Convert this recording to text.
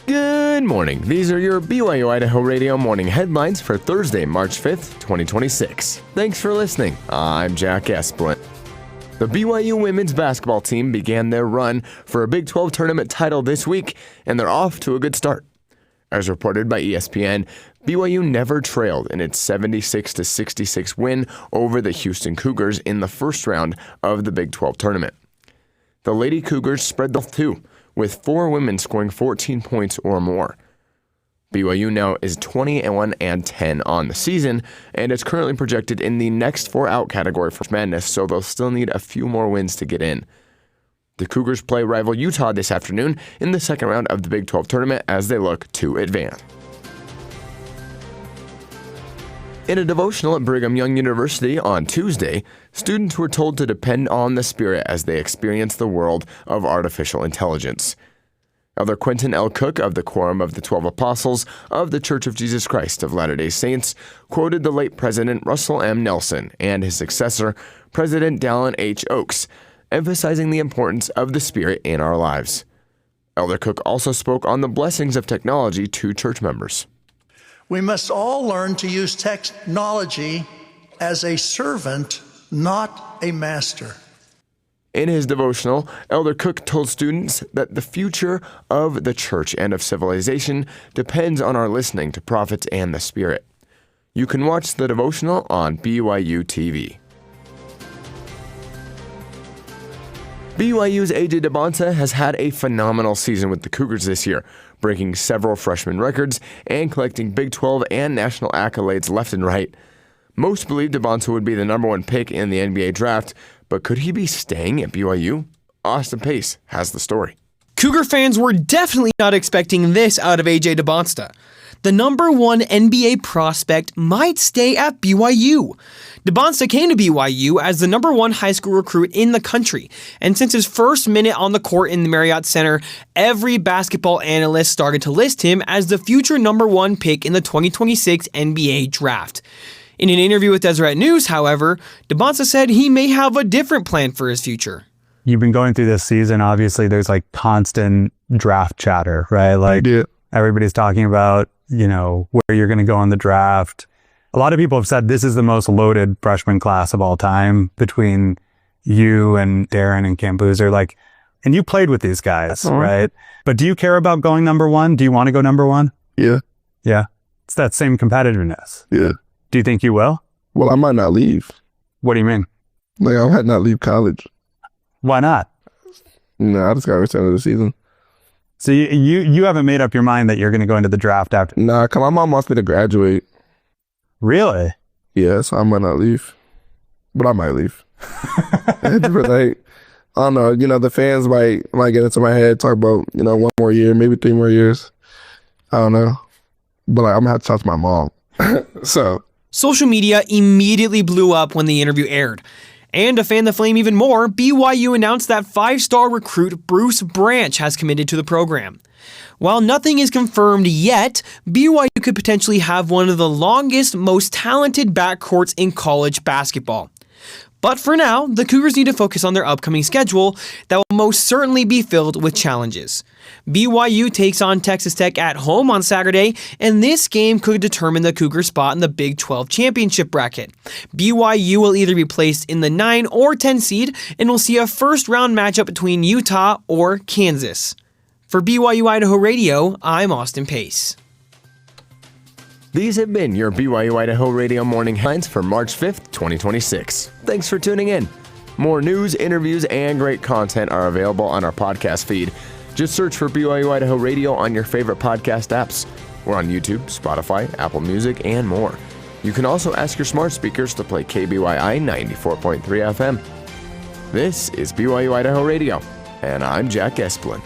Good morning. These are your BYU-Idaho radio morning headlines for Thursday, March 5th, 2026. Thanks for listening. I'm Jack Esplin. The BYU women's basketball team began their run for a Big 12 tournament title this week, and they're off to a good start. As reported by ESPN, BYU never trailed in its 76-66 win over the Houston Cougars in the first round of the Big 12 tournament. The Lady Cougars spread the two, with 4 women scoring 14 points or more. BYU now is 21-10 on the season, and is currently projected in the next 4 out category for Madness, so they'll still need a few more wins to get in. The Cougars play rival Utah this afternoon in the second round of the Big 12 tournament as they look to advance. In a devotional at Brigham Young University on Tuesday, students were told to depend on the Spirit as they experience the world of artificial intelligence. Elder Quentin L. Cook of the Quorum of the 12 Apostles of the Church of Jesus Christ of Latter-day Saints quoted the late President Russell M. Nelson and his successor, President Dallin H. Oaks, emphasizing the importance of the Spirit in our lives. Elder Cook also spoke on the blessings of technology to church members. We must all learn to use technology as a servant, not a master. In his devotional, Elder Cook told students that the future of the church and of civilization depends on our listening to prophets and the Spirit. You can watch the devotional on BYU TV. BYU's AJ Dybantsa has had a phenomenal season with the Cougars this year, breaking several freshman records and collecting Big 12 and national accolades left and right. Most believed Dybantsa would be the number 1 pick in the NBA draft, but could he be staying at BYU? Austin Pace has the story. Cougar fans were definitely not expecting this out of AJ Dybantsa. The number 1 NBA prospect might stay at BYU. Dybantsa came to BYU as the number 1 high school recruit in the country, and since his first minute on the court in the Marriott Center, every basketball analyst started to list him as the future number 1 pick in the 2026 NBA draft. In an interview with Deseret News, however, Dybantsa said he may have a different plan for his future. You've been going through this season, obviously there's like constant draft chatter, right? Like everybody's talking about, where you're going to go in the draft. A lot of people have said this is the most loaded freshman class of all time between you and Darren and Cam Boozer. And you played with these guys, right? But do you care about going number 1? Do you want to go number 1? Yeah. Yeah. It's that same competitiveness. Yeah. Do you think you will? Well, I might not leave. What do you mean? I might not leave college. Why not? I just got to return to the season. So you haven't made up your mind that you're going to go into the draft after? Nah, my mom wants me to graduate. Really? Yeah, so I might not leave. But I might leave. I don't know, the fans might get into my head, talk about, 1 more year, maybe 3 more years. I don't know. But I'm going to have to talk to my mom. Social media immediately blew up when the interview aired. And to fan the flame even more, BYU announced that 5-star recruit Bruce Branch has committed to the program. While nothing is confirmed yet, BYU could potentially have one of the longest, most talented backcourts in college basketball. But for now, the Cougars need to focus on their upcoming schedule that will most certainly be filled with challenges. BYU takes on Texas Tech at home on Saturday, and this game could determine the Cougar spot in the Big 12 championship bracket. BYU will either be placed in the 9 or 10 seed, and we'll see a first-round matchup between Utah or Kansas. For BYU-Idaho Radio, I'm Austin Pace. These have been your BYU-Idaho radio morning headlines for March 5th, 2026. Thanks for tuning in. More news, interviews, and great content are available on our podcast feed. Just search for BYU-Idaho Radio on your favorite podcast apps. We're on YouTube, Spotify, Apple Music, and more. You can also ask your smart speakers to play KBYI 94.3 FM. This is BYU-Idaho Radio, and I'm Jack Esplin.